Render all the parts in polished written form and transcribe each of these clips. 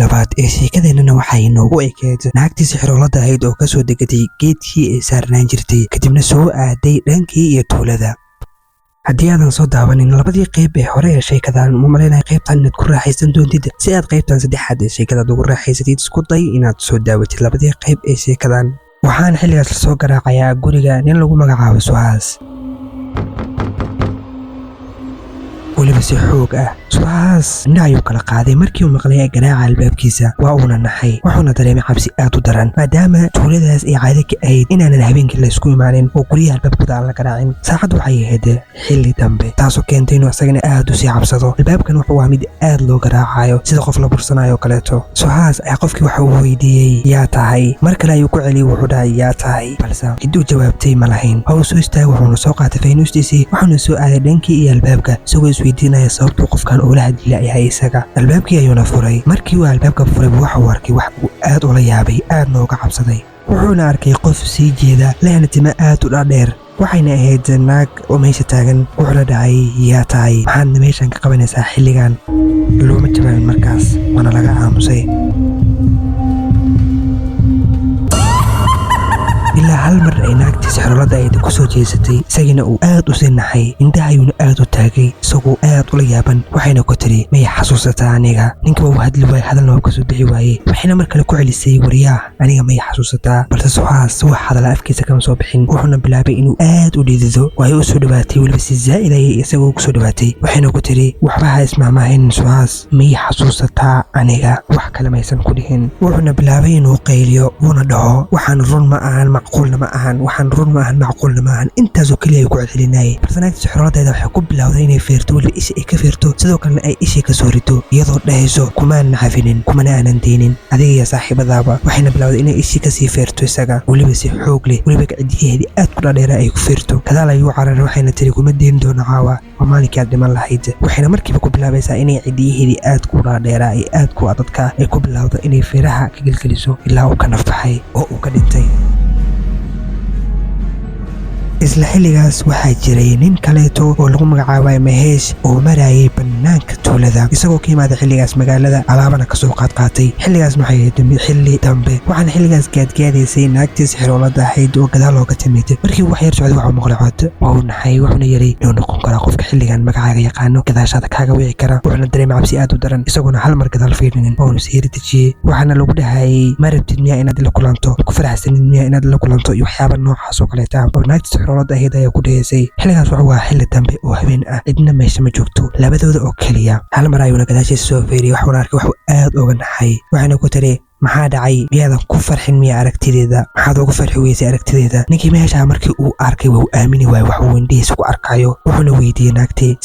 labaad ee sheekadeenana waxay inoogu ekeed naagtii sixiroolada ahayd oo kasoo degatay geedkii ay saarnaan jirtay kadibna soo aaday dhankii iyo tuulada. haddii aadan soo daawanin labadii qayb ee hore ee sheekadan ma malaynahay qaybtan inaad ku raaxaysan doontid. si aad qaybtan saddexaad ee sheekadaad ugu raaxaysatid isku day inaad soo daawatid labadii qayb ee sheekadan. waxaan xilligaas lasoo garaacayaa guriga nin lagu magacaabo Suhaas, weliba si xoog ah. Suhaas indhaha ayuu kala qaaday markii uu maqlay garaaca albaabkiisa. waa uuna naxay, wuxuuna dareemay cabsi aad u daran maadaama tuuladaas ay caado ka ahayd inaanan habeenkii la isku imaanin oo guryaha albaabkooda aan la garaacin. saacaddu waxay ahayd xilli dambe, taasoo keentay inuu isagana aad u sii cabsado. albaabkan wuxuu waa mid aad loo garaacayo sida qof la bursanayo kaleeto. Suhaas ayaa qofkii waxa uu weydiiyey yaa tahay. mar kale ayuu ku celiyey wuxuu dhahay yaa tahay, balse cidduu jawaabtay ma lahayn. waa uu soo istaagay, wuxuuna soo qaatay faynuustiisii, wuxuuna soo aaday dhankii iyo albaabka isagoo isweydiinaya sababtuu qofkan ula hadli yahay isaga. albaabkii ayuuna furay. markii uu albaabka furay waxa uu arkay wax uu aad ula yaabay, aadna uga cabsaday. wuxuuna arkay qof sii jeeda lehna timo aad u dhaadheer, waxayna ahayd naag oo meesha taagan. wuxuuna dhahay yaa tahay, maxaadna meeshan ka qabanaysaa xilligan? looma jawaabin markaas, waana laga aamusay. ilaa hal mar ay naagtii sixiroolada ahayd ku soo jeesatay, isagina uu aad u sii naxay. indhaha ayuuna aad u taagay isagoo aad ula yaaban. waxayna ku tiri maya xasuusataa aniga? ninkiiba uu hadli waayey, hadalna waa kasoo bixi waayey. waxayna mar kale ku celisay waryaah, aniga maya xasuusataa? balse Suhaas wax hadala afkiisa kama soo bixin. wuxuuna bilaabay inuu aad u dhidido. waayo u soo dhawaatay, weliba si zaa'id ayay isagoo ugu soo dhawaatay. waxayna ku tiri waxba ha ismaamaahin Suhaas, maya xasuusataa aniga? wax kale maysan ku dhihin. wuxuuna bilaabay inuu qayliyo, wuuna dhaho waxaan run ma ahan, macquulna ma ahan, waxaan run ma ahan, macquulna ma ahan. intaasoo keliya ay ku celcelinayay. balse naagtii sixirooladeeda waxay ku bilowday inay feerto, weliba isha ay ka feerto, sidoo kalena ay ishii ka soo rito iyadoo dhahayso kumaanan cafinin, kumana aanan deynin adiga iyo saaxiibadaaba. waxayna bilowday inay ishii kasii feerto isaga, weliba si xoog leh, weliba gacdiyaheedii aad ku dhaadheera ay ku feerto. gadaal ayuu cararay, waxayna tiri kuma deyn doono caawa, waa maalinkii aad dhiman lahayd. waxayna markiiba ku bilaabaysaa inay cidiyaheedii aad ku dhaadheera ay aad ku adadka ay ku bilowdo inay feeraha ka gelgeliso ilaa uu ka nafbaxay oo uu ka dhintay. isla xilligaas waxaa jiray nin kaleeto oo lagu magacaabay Maheesh oo marayay bannaanka tuulada isagoo ka yimaaday xilligaas magaalada, alaabana ka soo qaatay. xilligaas waxay ahayd xilli dambe, waxaana xilligaas gaadgaadaysay naagtii sixiroolada ahayd oo gadaal looga timid. markii wax yar socday waxuu maqlay cod. waa uu naxay, wuxuuna yidhi inuu noqon karaa qofka xilligan magacaaga yaqaano, gadaashaada kaaga wici kara. wuxuuna dareemay cabsi aad u daran, isagoona hal mar gadaal fiirinin. waanu siiri dejiyey. waxaana lagu dhahayay ma rabtid miyaa inaad la kulanto, ku faraxsanid miyaa inaad la kulanto, iyo waxyaaba noocaas oo kaleeta oo naagtii sixiroolada ahayd ayaa ku dhahaysay. xilligaas wuxuu waa xilli dambe oo habeen ah, cidna meesha ma joogto, labadooda oo keliya. hal mar ayuuna gadaashiisa soo feeriyey, waxuuna arkay waxuu aad uga naxay. waxayna ku tiri maxaa dhacay, miyaadan ku farxin miya aragtideeda? maxaad ugu farxi weysay aragtideeda? ninkii meesha markii uu arkay waa uu aamini waayey wax uu indhihiisa ku arkayo. wuxuuna weydiiyey naagtii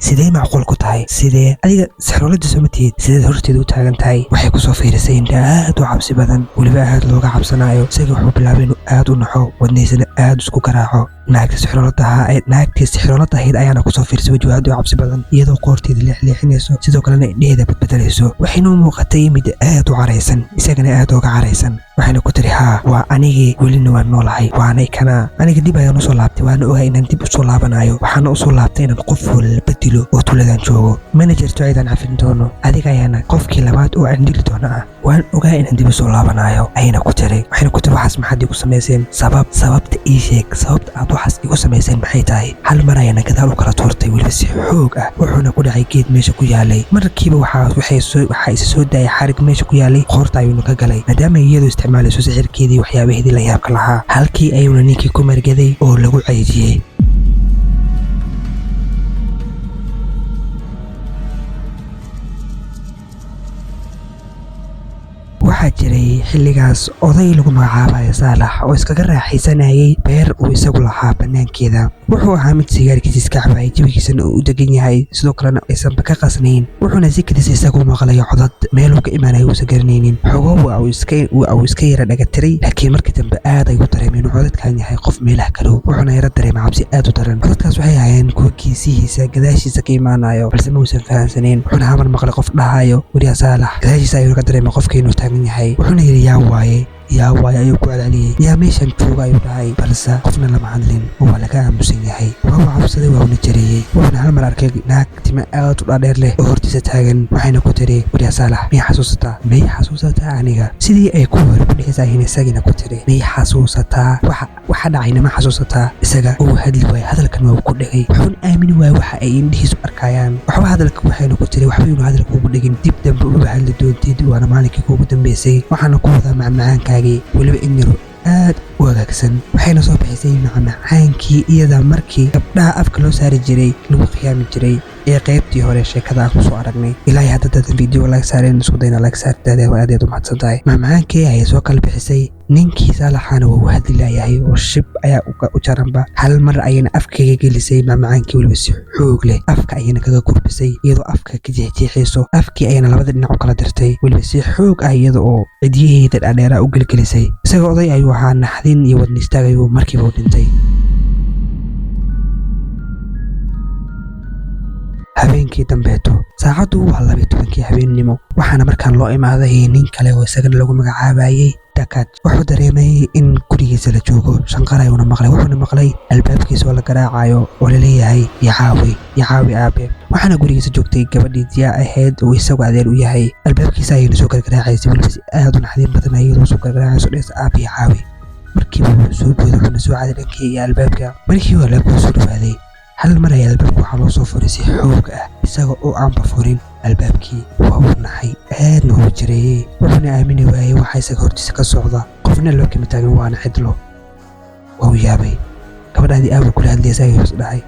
sidee macquul ku tahay? sidee adiga sixiroolada soo ma tihid? sideed horteeda u taagan tahay? waxay kusoo fiirisay indha aad u cabsi badan, weliba aad looga cabsanayo. isaga wuxuu bilaabay inuu aad u naxo, wadnaysana aad isku garaaco. naagtii sixiroolada ahayd ayaana kusoo fiirsay weji aad u cabsi badan, iyadoo qoorteeda leexleexinayso, sidoo kalena indhaheeda badbedelayso. waxayna u muuqatay mid aad u caraysan, isagana aad uga caraysan. waxayna ku tiri haa, waa anigii, welina waan noolahay, waanay kana. aniga dib ayaan usoo laabtay, waana ogahay inaan dib usoo laabanayo. waxaana usoo laabtay inaan qof walba dilo oo tuuladan joogo, mana jirto ciidan cafin doono. adiga ayaana qofkii labaad oo aan dili doono ah, waan ogahay inaan dib usoo laabanayo ayayna ku tiri. waxayna ku tiri waxaas maxaad igu samayseen? sababta ii sheeg, sababta aad waxaas igu samayseen maxay tahay? hal mar ayaana gadaal u kala tuurtay, weliba si xoog ah. wuxuuna ku dhacay geed meesha ku yaalay. markiiba waxaa isa soo daayay xarig meesha ku yaalay, qoorta ayuuna ka galay maadaama iyadu isticmaalayso sixirkeedii waxyaabaheedii la yaabka lahaa. halkii ayuuna ninkii ku margaday oo lagu ceejiyey. waxaa jiray xilligaas oday lagu magacaabayo Saalax oo iskaga raaxaysanayay beer uu isagu lahaa bannaankeeda. wuxuu ahaa mid sigaarkiisa iska cabaayay, jawigiisana uu u degan yahay, sidoo kalena aysanba ka qasnayn. wuxuuna sikadiisa isagu maqlayo codad meeluu ka imaanayo uusan garanaynin. xogo waa uu iska yara dhagatiray, laakiin markii dambe aad ay u dareemeen inuu codadkan yahay qof meelaha kalow. wuxuuna yara dareemay cabsi aad u daran. codadkaas waxay ahaayeen kuwa geesihiisa gadaashiisa ka imaanayo, balse ma uusan fahamsanayn. wuxuuna hamar maqlay qof dhahayo weriya Saalax. gadaashiisa ayuu ka dareemay qofka inuu taagan yahay. wuxuuna yidhi yaa waaye, yaa waay ayuu ku celceliyey yaa meeshan jooga ayuu dhahay balse qofna lama hadlin oo waa laga aamusan yahay waa uu cabsaday waa uuna jareeyey wuxuuna hal mar arkay naag tima aad u dhaadheer leh oo hortiisa taagan waxayna ku tiri waryaa saalax miyay xasuusataa aniga sidii ay ku hor ku dhicisaahin isagina ku tiri miyay xasuusataa waxa dhacayna ma xasuusataa isaga uu hadli waayay hadalkan waa ku dhigay wuxuuna aamini waayay waxa ay indhihiisu arkayaan waxba hadalka waxayna ku tiri waxba inuu hadalka ugu dhigin dib dambe uga hadli doontid waana maalinkii kuugu dambeysay waxaana ku wadaa macmacaankaagii weliba in yar aad u wanaagsan waxayna soo bixisay macmacaankii iyada markii gabdhaha afka loo saari jiray lagu qiyaami jiray ee qaybtii hore sheekada aan ku soo aragnay ilaa hadda dadan video like saareen isku dayna like saartaada waa aad u mahadsan tahay macmacaankii ayay soo kala bixisay ninkii saalaxana waa u hadli layahay oo shib ayaa u jaranba hal mar ayayna afkaga gelisay macmacaankii weliba si xoog leh afka ayayna kaga gurbisay iyadoo afka ka jeexjeexayso afkii ayayna labada dhinac u kala dirtay weliba si xoog ah iyada oo cidyaheeda dhaadheeraa u gelgelisay isaga oday ayuu ahaa naxdin iyo wadni istaag ayuu markiiba u dhintay habeenkii dambeeto saacadu waa 12 habeennimo waxaana markaan loo imaaday nin kale oo isagana lagu magacaabayay Dakad wuxuu dareemay in gurigiisa la joogo shanqar ayuuna maqlay wuxuuna maqlay albaabkiisa oo la garaacayo oo la leeyahay yacaawi aabe waxaana gurigiisa joogtay gabadhii diyaa ahayd oo isagu adeer u yahay albaabkiisa ayayna soo gargaraacaysa weliba aad u naxdin badan ayadoo soo gargaraacayso dhees aabe yacaawi markiiba wuu soo booday wuxuuna soo caaday dhankii iyo albaabka markii uu albaabka soo dhawaaday hal mar ayaa albaabka waxaa loo soo furay si xoog ah isaga oo aanba furin albaabkii waa uu naxay aadna uu jireeyey wuxuuna aamini waayey waxa isaga hortiisa ka socda qofna loo kama taagan waana cidlo waa uu yaabay gabadhaadii aaway kula hadlaysa ayuu is dhahay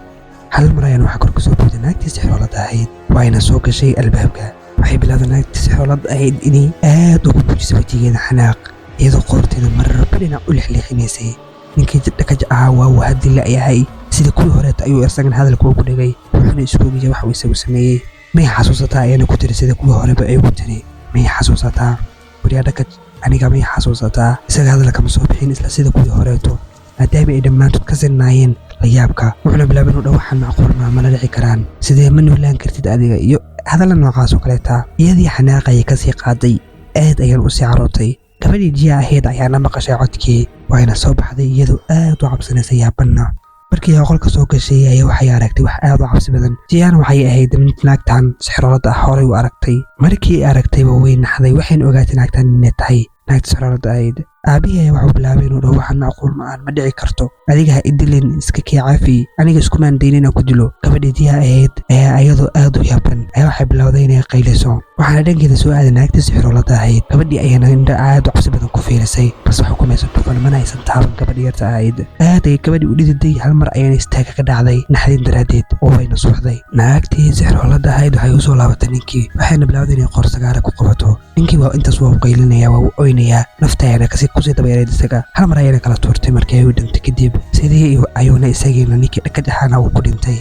hal mar ayaan waxaa kor ka soo booday naagtii sixroolada ahayd waayna soo gashay albaabka waxay bilowday naagtii sixroolada ahayd inay aad ugu buujisay wajigeeda xanaaq iyadoo qoorteeda marba dhinac u lexleexinaysay ninkii dhakaj ahaa waa uu hadli la'yahay sida kuwii horeeta ayuu isagan hadalka ugu dhigay wuxuuna isku ogiyay waxa uu isagu sameeyey may xasuusataa ayana ku tiri sida kuwii horeba ay ugu tiri may xasuusataa waryaa dhakaj aniga may xasuusataa isaga hadalka ma soo bixin isla sida kuwii horeeto maadaama ay dhammaantood ka sinnaayeen la yaabka wuxuuna bilaabay inuu dha waxaan macquul ma la dhici karaan sidee ma noolaan kartid adiga iyo hadalla noocaas oo kaleeta iyadii xanaaqayay kasii qaaday aad ayaan u sii carootay gabadhii jiya ahayd ayaana maqashay codkii wayna soo baxday iyadoo aad u cabsanaysa yaabanna markii ay qolka soo gashay ayaa waxay aragtay wax aad u cabsi badan jiyana waxay ahayd mid naagtan sixroolada ah horay u aragtay markii ay aragtayba way naxday waxayna ogaatay naagtan inay tahay naagta sixroolada ahayd aabihii ayaa wuxuu bilaabay inuu dhaho waxaan macquul ma dhici karto adiga ha idilin iska kii caafi aniga iskumaan daynin inaan ku dilo gabadhii diyaa ahayd ayaa iyadoo aad u yaaban ayaa waxay bilowday inay qayliso waxaana dhankeeda soo aaday naagtii sixroolada ahayd gabadhii ayana indha aad u cabsi badan ku fiirisay balse xukumaysa dhufan mana aysan taaban gabadhii yarta ahayd aad ay gabadhii u dhididay hal mar ayana istaaga ka dhacday naxdin daraaddeed oo wayna suuxday naagtii sixroolada ahayd waxay u soo laabatay ninkii waxayna bilowday inay qorsagaara ku qabato ninkii waa intaas waa u qaylinaya waa u oynayaa nafta ayana kusii dabayareed isaga hal mar ayana kala tuurtay markii ay u dhintay kadib sidii ayuuna isagiina ninkii dhakad ahaana uu ku dhintay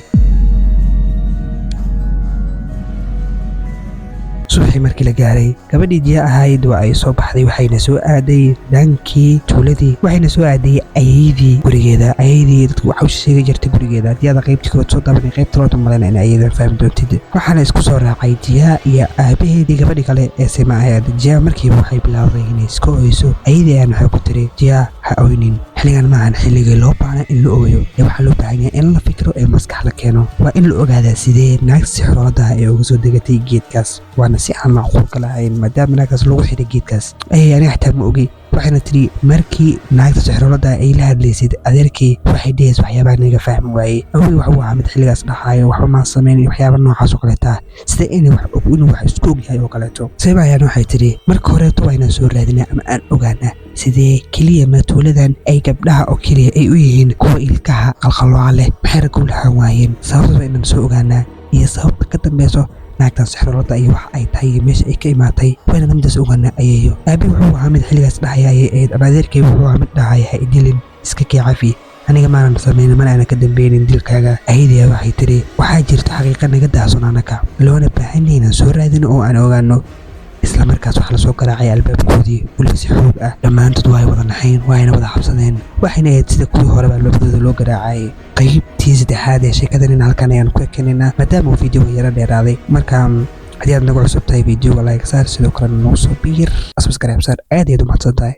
subaxii markii la gaaray gabadhii diya ahayd waa ay soo baxday waxayna soo aaday dhankii tuuladii waxayna soo aaday ayadii gurigeeda ayadii dadku waxa u sheegi jirtay gurigeeda diyada qaybtii kood soo daabanay qaybta loo malayna in ayadan fahmi doontid waxaana isku soo raacay diya iyo aabaheedii gabadhii kale ee sima ahayd diya markiiba waxay bilaawday inay iska oyso ayadii ayaan waxay ku tiri diya ha oynin xilligan maahan xilligii loo baahna in la ooyo ee waxaa loo baahan yahay in la fikro ee maskax la keeno waa in la ogaadaa sidee naagta sixroolada ee uga soo degatay geedkaas waana si aan macquulka lahayn maadaama naagtaas lagu xidhay geedkaas aniga xitaa ma ogi waxayna tiri markii naagta sixroolada ay la hadlaysid adeerkii waxay dhehaysa waxyaabaha naga fahmi waayey awey waxuu ahaa mid xilligaas dhahaayo waxba maan samayn waxyaaba noocaas oo kaleeta sida inuu wax isku og yahay oo kaleeto sayba ayaana waxay tiri marka horeeto waa inaan soo raadinaa ama aan ogaanaa sidee keliya matuuladan ay gabdhaha oo keliya ay u yihiin kuwa ilkaha qalqalooca leh maxay raggu lahaan waayeen sababtaas waa inaan soo ogaanaa iyo sababta ka dambeyso naagtan sixroolada iyo wax ay tahay meesha ay ka imaatay wayna namdaas ogaanaa ayeeyo aabi wuxuu ahaa mid xilligaas dhahaya ayay ahayd ama adeerkay wuxuu ahaa mid dhahaya ha idilin iska kii cafi aniga maanan samaynin mana aanan ka dambeynin dilkaaga ayadiya waxay tiri waxaa jirta xaqiiqa naga daahson anaka loona baahan yahay inaan soo raadino oo aan ogaano isla markaas waxaa lasoo garaacay albaabkoodii weliba si xoog ah dhammaantood waa ay wada naxayn waayna wada xabsadeen waxayna ahayd sida kuwii horeba albaabkooda loo garaacayay qaybtii saddexaad ee sheekadan in halkan ayaan ku ekanaynaa maadaama uu videoga yaro dheeraaday marka haddii aad nagu cusub tahay videoga like saar sidoo kalena nagu soo biir subscribe saar aad ayaad u mahadsan tahay